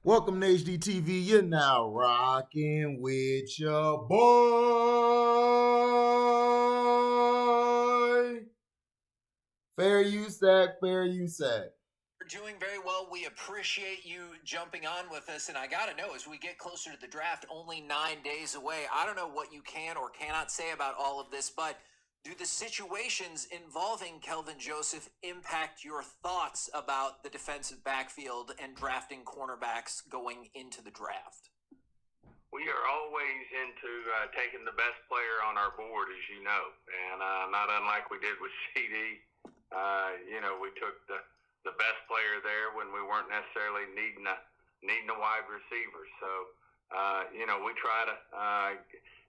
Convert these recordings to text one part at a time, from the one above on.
Welcome to HDTV. You're now rocking with your boy. Fair use, Zach. Fair use, Zach. We're doing very well. We appreciate you jumping on with us. And I got to know, as we get closer to the draft, only 9 days away, I don't know what you can or cannot say about all of this, but do the situations involving Kelvin Joseph impact your thoughts about the defensive backfield and drafting cornerbacks going into the draft? We are always into taking the best player on our board, as you know, and not unlike we did with CD. We took the best player there when we weren't necessarily needing a wide receiver. So, we try to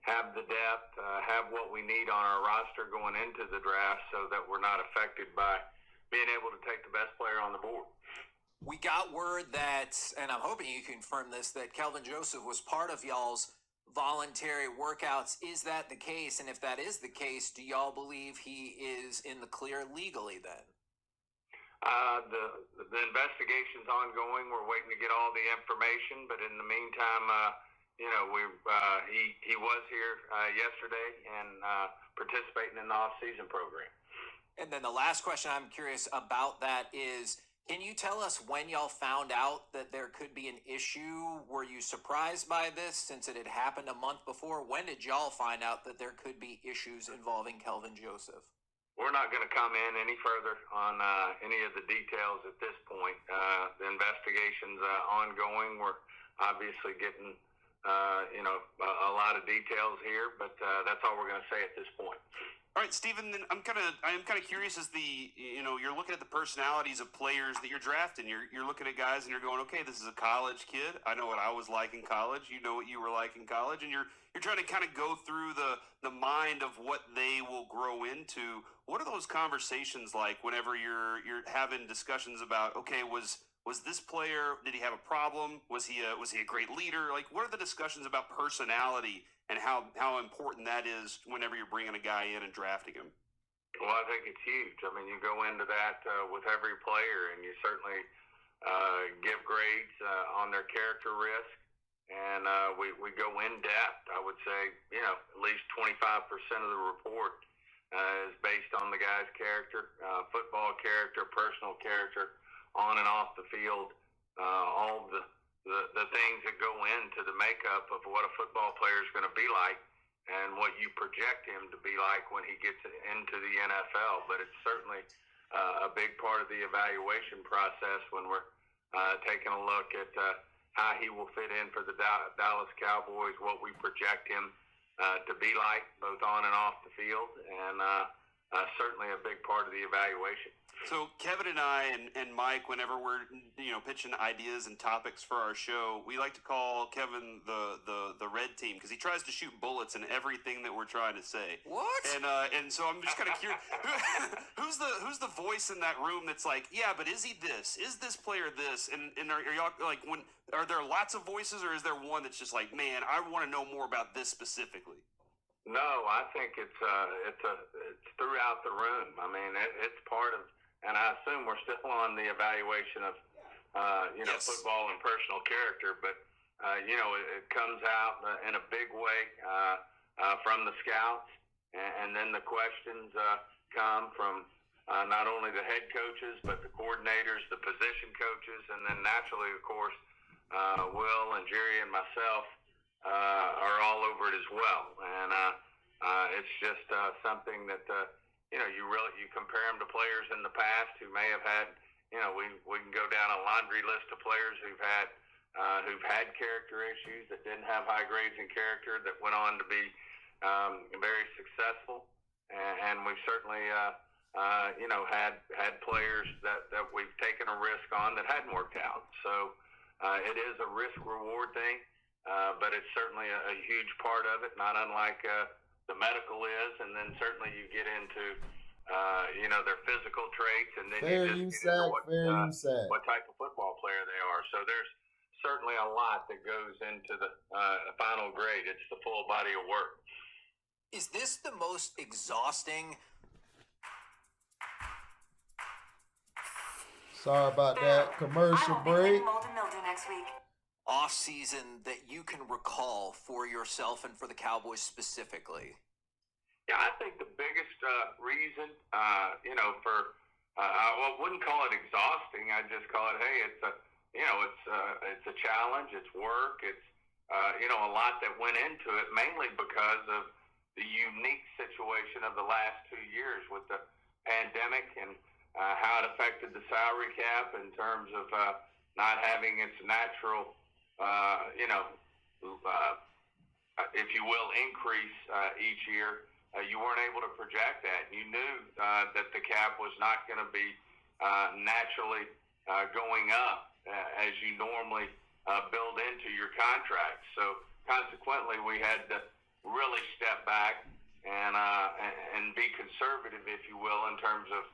have the depth, have what we need on our roster going into the draft so that we're not affected by being able to take the best player on the board. We got word that, and I'm hoping you confirm this, that Kelvin Joseph was part of y'all's voluntary workouts. Is that the case? And if that is the case, do y'all believe he is in the clear legally then? The investigation's ongoing. We're waiting to get all the information, but in the meantime, he was here yesterday and participating in the off-season program. And then the last question I'm curious about that is, can you tell us when y'all found out that there could be an issue? Were you surprised by this since it had happened a month before? When did y'all find out that there could be issues involving Kelvin Joseph? We're not going to come in any further on any of the details at this point. The investigation's ongoing. We're obviously getting, a lot of details here, but that's all we're going to say at this point. All right, Stephen. Then I'm kind of curious as you're looking at the personalities of players that you're drafting. You're looking at guys and you're going, okay, this is a college kid. I know what I was like in college. You know what you were like in college, and you're trying to kind of go through the mind of what they will grow into. What are those conversations like whenever you're having discussions about, okay, was this player, did he have a problem? Was he a great leader? Like, what are the discussions about personality and how important that is whenever you're bringing a guy in and drafting him? Well, I think it's huge. I mean, you go into that with every player, and you certainly give grades on their character risk, and we go in depth. I would say, at least 25% of the report is based on the guy's character, football character, personal character, on and off the field, all the things that go into the makeup of what a football player is going to be like and what you project him to be like when he gets into the NFL. But it's certainly a big part of the evaluation process when we're taking a look at how he will fit in for the Dallas Cowboys, what we project him to be like both on and off the field, and certainly a big part of the evaluation. So Kevin and I and Mike, whenever we're pitching ideas and topics for our show, we like to call Kevin the red team because he tries to shoot bullets in everything that we're trying to say. What? And so I'm just kind of curious, who's the voice in that room that's like, yeah, but is he this? Is this player this? And are y'all like, are there lots of voices, or is there one that's just like, man, I want to know more about this specifically? No, I think it's throughout the room. I mean, it's part of, and I assume we're still on the evaluation of, Yes. football and personal character, but it comes out in a big way from the scouts, and then the questions come from not only the head coaches but the coordinators, the position coaches, and then naturally, of course, Will and Jerry and myself are all over it as well, and it's just something that you compare them to players in the past who may have had, we can go down a laundry list of players who've had character issues, that didn't have high grades in character, that went on to be very successful, and we've certainly had players that we've taken a risk on that hadn't worked out. So it is a risk reward thing. But it's certainly a huge part of it, not unlike the medical is, and then certainly you get into their physical traits, and then what type of football player they are. So there's certainly a lot that goes into the final grade. It's the full body of work. Is this the most exhausting? Sorry about that commercial break. Molten Mildew next week. offseason that you can recall for yourself and for the Cowboys specifically? Yeah, I think the biggest reason, for I wouldn't call it exhausting. I just call it, hey, it's a challenge. It's work. It's a lot that went into it, mainly because of the unique situation of the last 2 years with the pandemic and how it affected the salary cap in terms of not having its natural, if you will, increase each year. You weren't able to project that. You knew that the cap was not going to be naturally going up as you normally build into your contract. So consequently, we had to really step back and be conservative, if you will, in terms of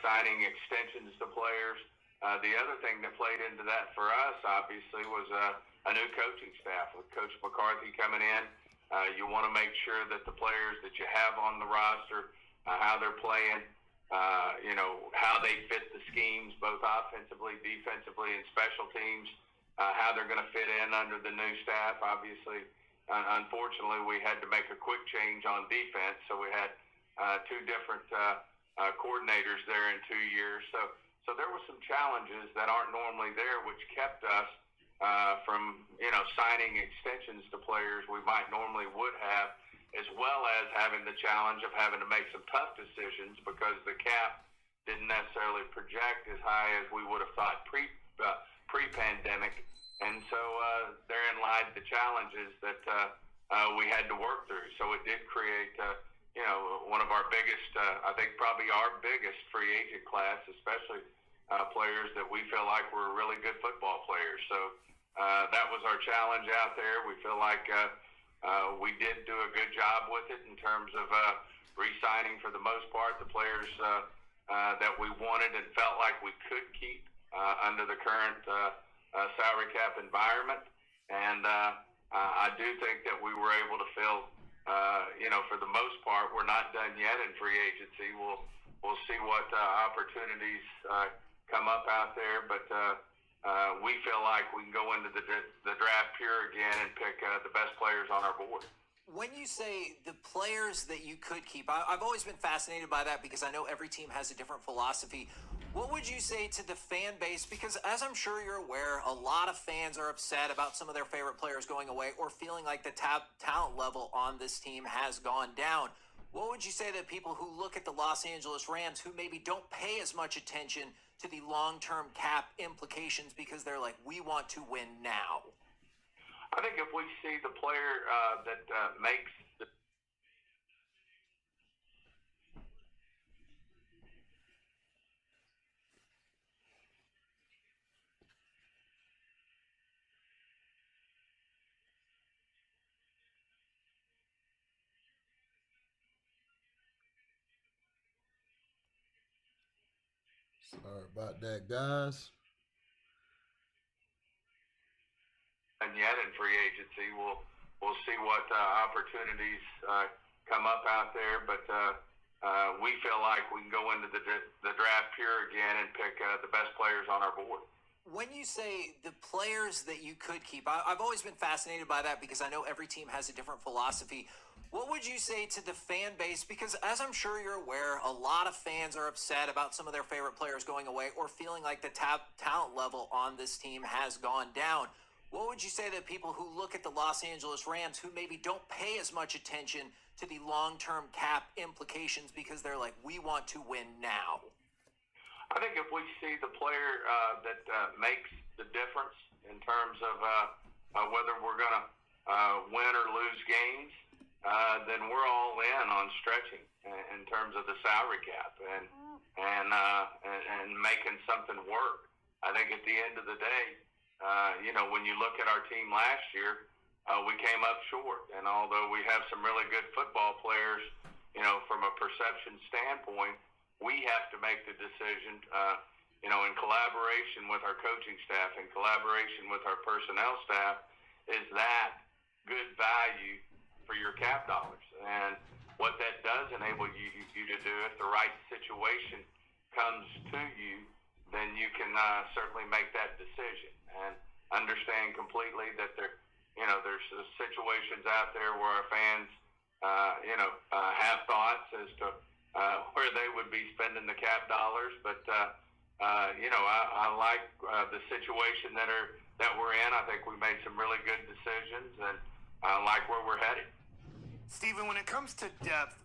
signing extensions to players. The other thing that played into that for us, obviously, was a new coaching staff with Coach McCarthy coming in. You want to make sure that the players that you have on the roster, how they're playing, how they fit the schemes, both offensively, defensively, and special teams, how they're going to fit in under the new staff. Obviously, unfortunately, we had to make a quick change on defense, so we had two different coordinators there in 2 years. So there were some challenges that aren't normally there, which kept us from signing extensions to players we might normally would have, as well as having the challenge of having to make some tough decisions because the cap didn't necessarily project as high as we would have thought pre-pandemic. And so therein lied the challenges that we had to work through. So it did create one of our biggest, I think probably our biggest free agent class, especially players that we feel like were really good football players. So that was our challenge out there. We feel like we did do a good job with it in terms of re-signing, for the most part, the players that we wanted and felt like we could keep under the current salary cap environment. And I do think that we were able to fill, for the most part. We're not done yet in free agency. We'll see what opportunities come up out there, but we feel like we can go into the draft pure again and pick the best players on our board. When you say the players that you could keep, I've always been fascinated by that because I know every team has a different philosophy. What would you say to the fan base? Because as I'm sure you're aware, a lot of fans are upset about some of their favorite players going away or feeling like the talent level on this team has gone down. What would you say to people who look at the Los Angeles Rams who maybe don't pay as much attention to the long-term cap implications because they're like, we want to win now? I think if we see the player that makes the Sorry about that, guys. and yet in free agency, we'll see what opportunities come up out there. But we feel like we can go into the draft pure again and pick the best players on our board. When you say the players that you could keep, I've always been fascinated by that because I know every team has a different philosophy. What would you say to the fan base? Because as I'm sure you're aware, a lot of fans are upset about some of their favorite players going away or feeling like the talent level on this team has gone down. What would you say to people who look at the Los Angeles Rams who maybe don't pay as much attention to the long-term cap implications because they're like, we want to win now? I think if we see the player that makes the difference in terms of whether we're going to win or lose games, then we're all in on stretching in terms of the salary cap and making something work. I think at the end of the day, when you look at our team last year, we came up short. And although we have some really good football players, from a perception standpoint, we have to make the decision, in collaboration with our coaching staff, in collaboration with our personnel staff, is that good value for your cap dollars? And what that does enable you to do, if the right situation comes to you, then you can certainly make that decision. And understand completely that there's situations out there where our fans, have thoughts as to where they would be spending the cap dollars. But I like the situation that we're in. I think we made some really good decisions, and I like where we're headed. Steven, when it comes to depth,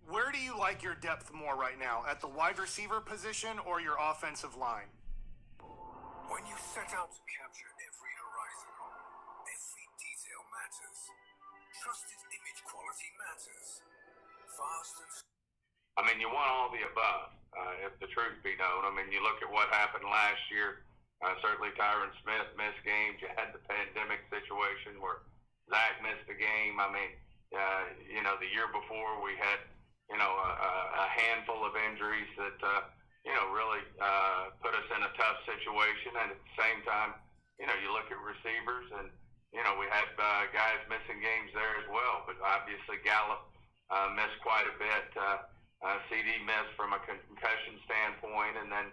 where do you like your depth more right now? At the wide receiver position or your offensive line? When you set out to capture every horizon, every detail matters. Trusted image quality matters. Fast and... I mean, you want all the above, if the truth be known. I mean, you look at what happened last year. Certainly Tyron Smith missed games. You had the pandemic situation where Zach missed a game. I mean, the year before we had, a handful of injuries that, really put us in a tough situation. And at the same time, you look at receivers and, we had guys missing games there as well. But obviously Gallup missed quite a bit. CD missed from a concussion standpoint, and then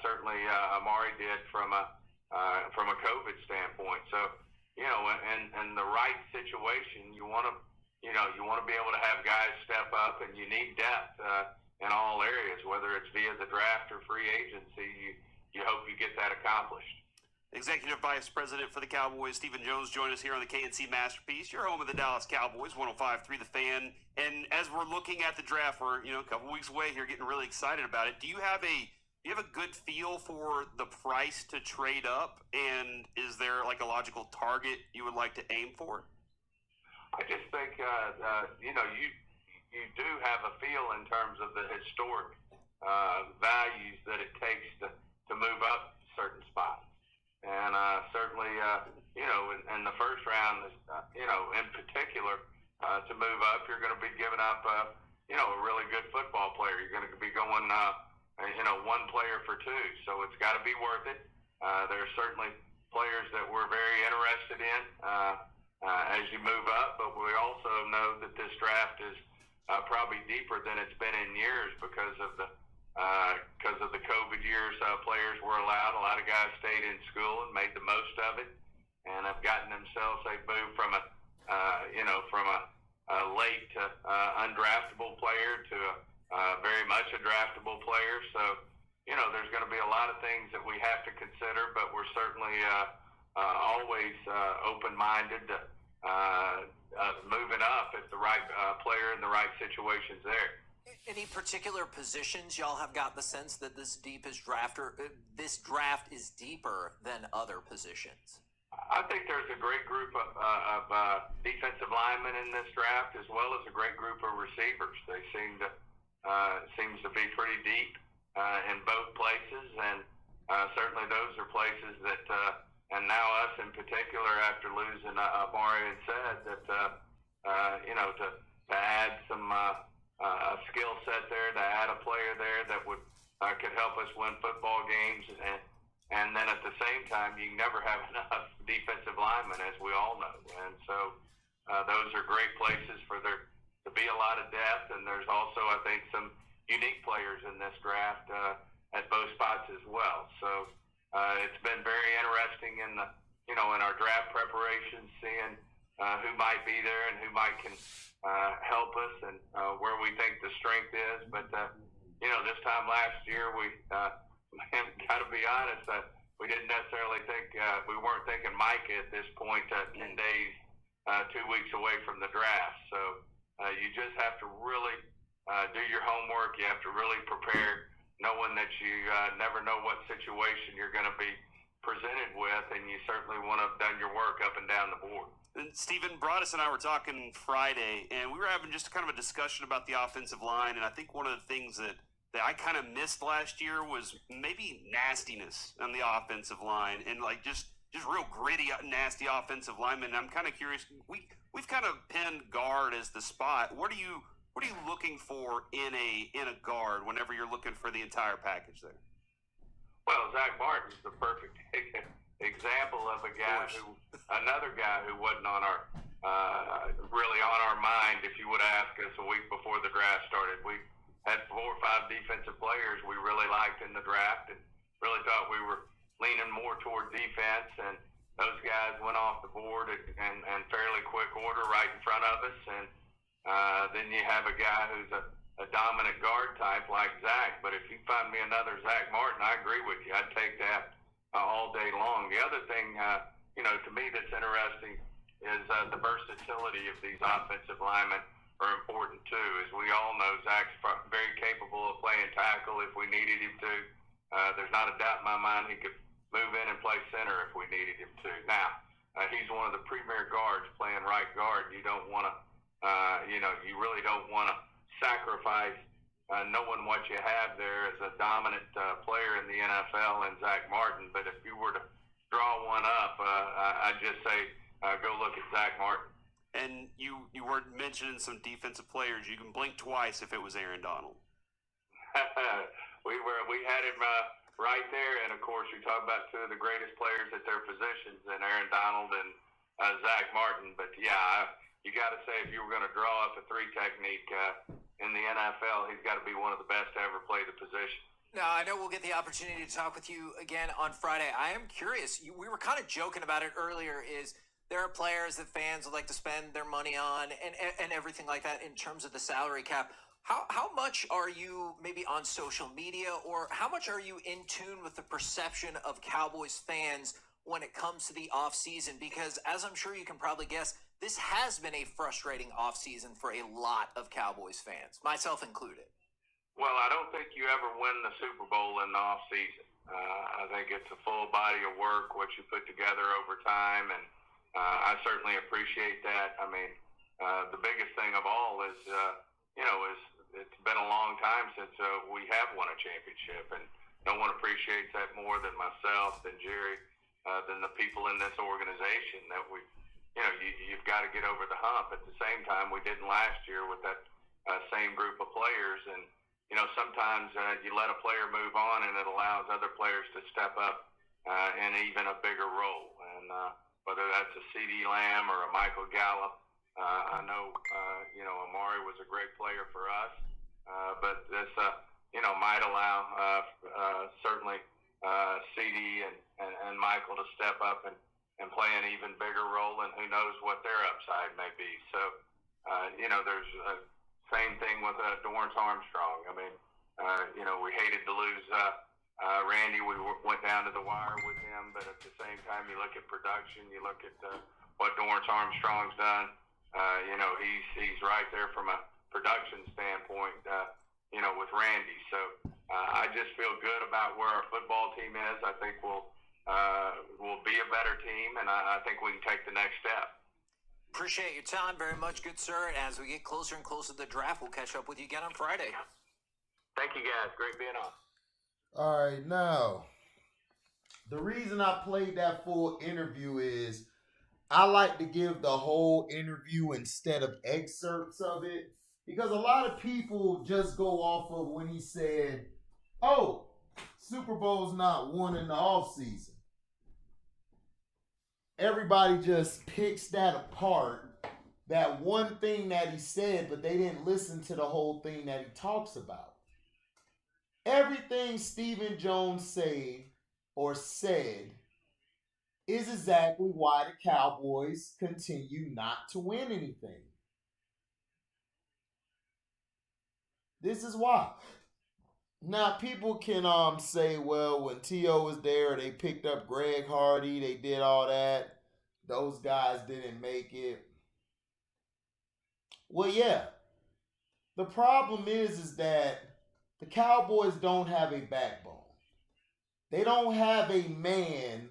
certainly Amari did from a COVID standpoint. So, in the right situation, you want to be able to have guys step up, and you need depth in all areas, whether it's via the draft or free agency. You hope you get that accomplished. Executive Vice President for the Cowboys, Stephen Jones, joined us here on the KNC Masterpiece. You're home of the Dallas Cowboys, 105.3 The Fan. And as we're looking at the draft, we're a couple weeks away here, getting really excited about it. Do you have a good feel for the price to trade up? And is there like a logical target you would like to aim for? I just think you do have a feel in terms of the historic values that it takes to move up certain spots. And certainly, in the first round, in particular, to move up, you're going to be giving up, a really good football player. You're going to be going, one player for two. So it's got to be worth it. There are certainly players that we're very interested in as you move up, but we also know that this draft is probably deeper than it's been in years because of the COVID years. Players were allowed. A lot of guys stayed in school and made the most of it, and have gotten themselves. They've moved from a late undraftable player to very much a draftable player. So there's going to be a lot of things that we have to consider, but we're certainly always open-minded to moving up if the right player in the right situation's there. Any particular positions y'all have got the sense that this draft is deeper than other positions? I think there's a great group of defensive linemen in this draft, as well as a great group of receivers. They seems to be pretty deep in both places, and certainly those are places that, and now us in particular, after losing Amari and said that to add some skill set there, to add a player there that could help us win football games, and then at the same time, you never have enough defensive linemen, as we all know, and so those are great places for there to be a lot of depth. And there's also, I think, some unique players in this draft at both spots as well. So it's been very interesting in our draft preparations, seeing who might be there and who can help us, and where we think the strength is. But this time last year, we got to be honest, we didn't necessarily think we weren't thinking Micah at this point, 10 days, 2 weeks away from the draft. So you just have to really do your homework. You have to really prepare, knowing that you never know what situation you're going to be presented with, and you certainly want to have done your work up and down the board. And Stephen, Broadus and I were talking Friday, and we were having just kind of a discussion about the offensive line, and I think one of the things that I kind of missed last year was maybe nastiness on the offensive line, and like just real gritty, nasty offensive linemen. I'm kind of curious. We've kind of pinned guard as the spot. What are you looking for in a guard whenever you're looking for the entire package there? Well, Zach Martin's the perfect example of another guy who wasn't on our really on our mind. If you would have asked us a week before the draft started, we had 4 or 5 defensive players we really liked in the draft, and really thought we were leaning more toward defense. And those guys went off the board in fairly quick order right in front of us. And then you have a guy who's a dominant guard type like Zach. But if you find me another Zach Martin, I agree with you. I'd take that all day long. The other thing, to me that's interesting is the versatility of these offensive linemen are important too. As we all know, Zach's very capable of playing tackle if we needed him to. There's not a doubt in my mind he could move in and play center if we needed him to. Now, he's one of the premier guards playing right guard. You don't want to, you really don't want to sacrifice knowing what you have there as a dominant player in the NFL in Zach Martin. But if you were to draw one up, I'd just say go look at Zach Martin. And you were mentioning some defensive players. You can blink twice if it was Aaron Donald. We had him right there, and of course we talk about two of the greatest players at their positions, and Aaron Donald and Zach Martin. But yeah, you got to say if you were going to draw up a three technique in the NFL, he's got to be one of the best to ever play the position. Now, I know we'll get the opportunity to talk with you again on Friday. I am curious. We were kind of joking about it earlier. Is there are players that fans would like to spend their money on and everything like that in terms of the salary cap. How much are you maybe on social media, or how much are you in tune with the perception of Cowboys fans when it comes to the offseason? Because as I'm sure you can probably guess, this has been a frustrating offseason for a lot of Cowboys fans, myself included. Well, I don't think you ever win the Super Bowl in the offseason. I think it's a full body of work, what you put together over time, and I certainly appreciate that. I mean, the biggest thing of all is it's been a long time since we have won a championship, and no one appreciates that more than myself, than Jerry, than the people in this organization. That you've got to get over the hump. At the same time, we didn't last year with that same group of players, and sometimes you let a player move on, and it allows other players to step up in even a bigger role, and whether that's a C.D. Lamb or a Michael Gallup. I know, Amari was a great player for us, but this, might allow certainly C.D. and Michael to step up and play an even bigger role, and who knows what their upside may be. So, there's same thing with Dorrance Armstrong. I mean, we hated to lose Randy. We went down to the wire with him, but at the same time, you look at production, you look at what Dorrance Armstrong's done. He's right there from a production standpoint, with Randy. So I just feel good about where our football team is. I think we'll be a better team, and I think we can take the next step. Appreciate your time very much, good sir. And as we get closer and closer to the draft, we'll catch up with you again on Friday. Thank you, guys. Great being on. All right, now, the reason I played that full interview is I like to give the whole interview instead of excerpts of it, because a lot of people just go off of when he said, oh, Super Bowl's not won in the offseason. Everybody just picks that apart, that one thing that he said, but they didn't listen to the whole thing that he talks about. Everything Stephen Jones said is exactly why the Cowboys continue not to win anything. This is why. Now, people can say, well, when T.O. was there, they picked up Greg Hardy, they did all that. Those guys didn't make it. Well, yeah. The problem is that the Cowboys don't have a backbone. They don't have a man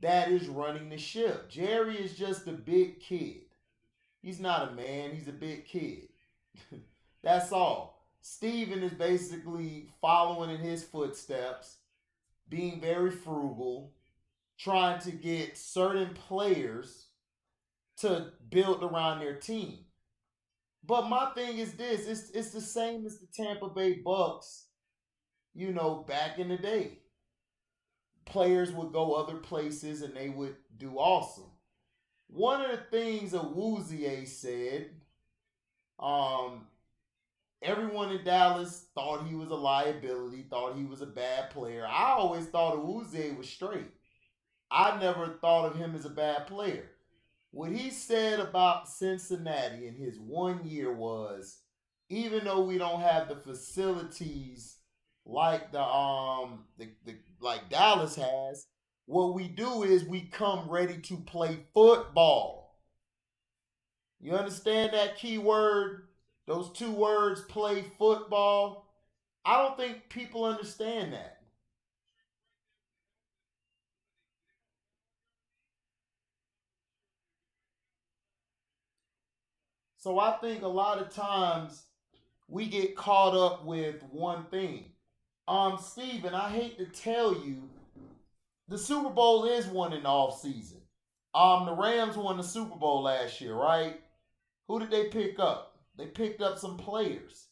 that is running the ship. Jerry is just a big kid. He's not a man, he's a big kid. That's all. Steven is basically following in his footsteps, being very frugal, trying to get certain players to build around their team. But my thing is this, it's the same as the Tampa Bay Bucks, back in the day. Players would go other places and they would do awesome. One of the things Awuzie said, everyone in Dallas thought he was a liability, thought he was a bad player. I always thought Awuzie was straight. I never thought of him as a bad player. What he said about Cincinnati in his 1 year was, even though we don't have the facilities like the like Dallas has, what we do is we come ready to play football. You understand that key word? Those two words, play football. I don't think people understand that. So I think a lot of times we get caught up with one thing. Steven, I hate to tell you, the Super Bowl is won in the off season. The Rams won the Super Bowl last year, right? Who did they pick up? They picked up some players,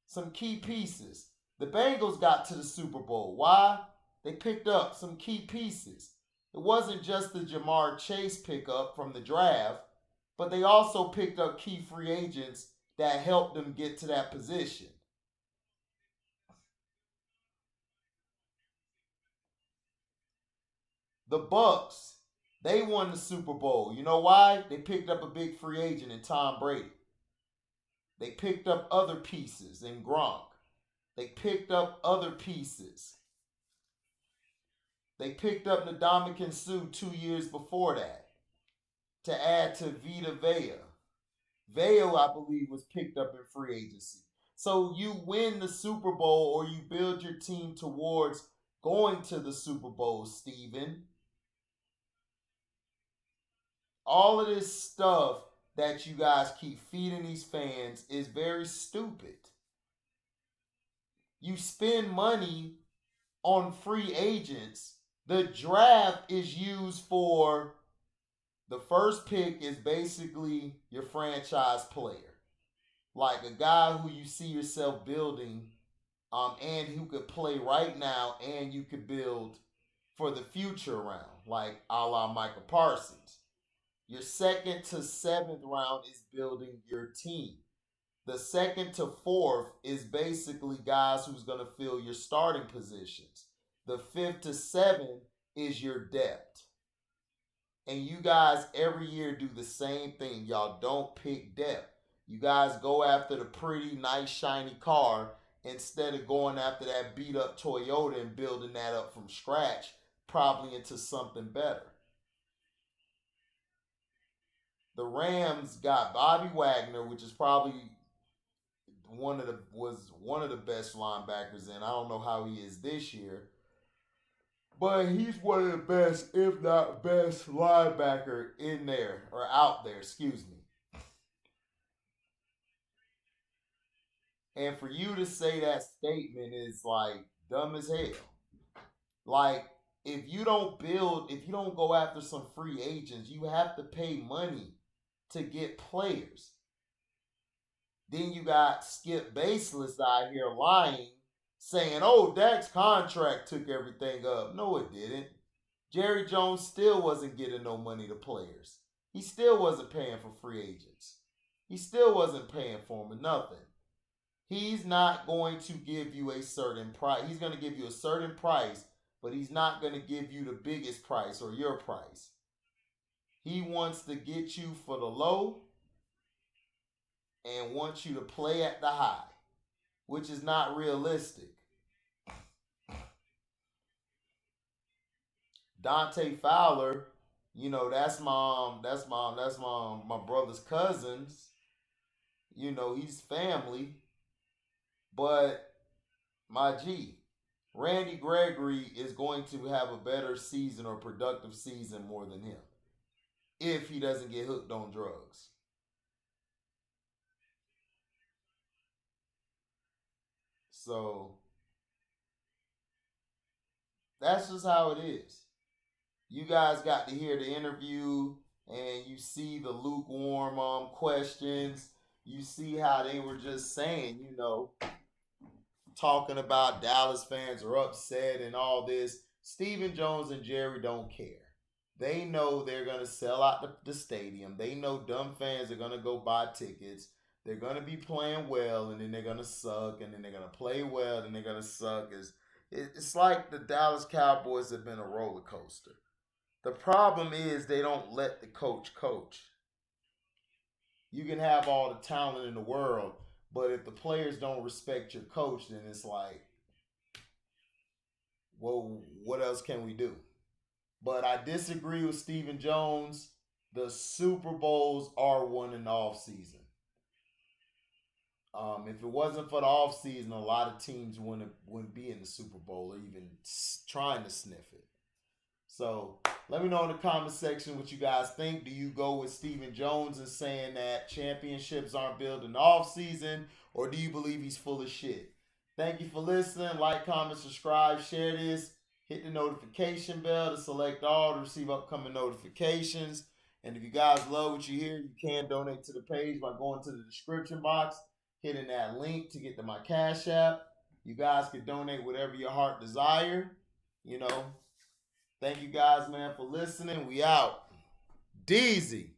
some key pieces. The Bengals got to the Super Bowl. Why? They picked up some key pieces. It wasn't just the Jamar Chase pickup from the draft, but they also picked up key free agents that helped them get to that position. The Bucks, they won the Super Bowl. You know why? They picked up a big free agent in Tom Brady. They picked up other pieces in Gronk. They picked up other pieces. They picked up Ndamukong Suh 2 years before that to add to Vita Vea. Vea, I believe, was picked up in free agency. So you win the Super Bowl or you build your team towards going to the Super Bowl, Steven. All of this stuff that you guys keep feeding these fans is very stupid. You spend money on free agents. The draft is used for the first pick is basically your franchise player. Like a guy who you see yourself building and who could play right now and you could build for the future around, like a la Michael Parsons. Your second to seventh round is building your team. The second to fourth is basically guys who's going to fill your starting positions. The fifth to seventh is your depth. And you guys every year do the same thing. Y'all don't pick depth. You guys go after the pretty, nice, shiny car instead of going after that beat up Toyota and building that up from scratch, probably into something better. The Rams got Bobby Wagner, which is probably one of the best linebackers, and I don't know how he is this year, but he's one of the best, if not best, linebacker in there or out there. Excuse me. And for you to say that statement is like dumb as hell. Like if you don't go after some free agents, you have to pay money to get players. Then you got Skip Baseless out here lying, saying, oh, Dak's contract took everything up. No, it didn't. Jerry Jones still wasn't getting no money to players. He still wasn't paying for free agents. He still wasn't paying for them or nothing. He's not going to give you a certain price. He's going to give you a certain price, but he's not going to give you the biggest price or your price. He wants to get you for the low and wants you to play at the high, which is not realistic. Dante Fowler, my brother's cousins. He's family. But my G, Randy Gregory is going to have a better season or productive season more than him if he doesn't get hooked on drugs. So that's just how it is. You guys got to hear the interview and you see the lukewarm questions. You see how they were just saying, talking about Dallas fans are upset and all this. Stephen Jones and Jerry don't care. They know they're going to sell out the stadium. They know dumb fans are going to go buy tickets. They're going to be playing well, and then they're going to suck, and then they're going to play well, and they're going to suck. It's like the Dallas Cowboys have been a roller coaster. The problem is they don't let the coach coach. You can have all the talent in the world, but if the players don't respect your coach, then it's like, well, what else can we do? But I disagree with Stephen Jones. The Super Bowls are won in the off season. If it wasn't for the off season, a lot of teams wouldn't be in the Super Bowl or even trying to sniff it. So let me know in the comment section what you guys think. Do you go with Stephen Jones and saying that championships aren't built in the off season, or do you believe he's full of shit? Thank you for listening. Like, comment, subscribe, share this. Hit the notification bell to select all to receive upcoming notifications. And if you guys love what you hear, you can donate to the page by going to the description box, hitting that link to get to my Cash App. You guys can donate whatever your heart desire. You know, thank you guys, man, for listening. We out. Deezy.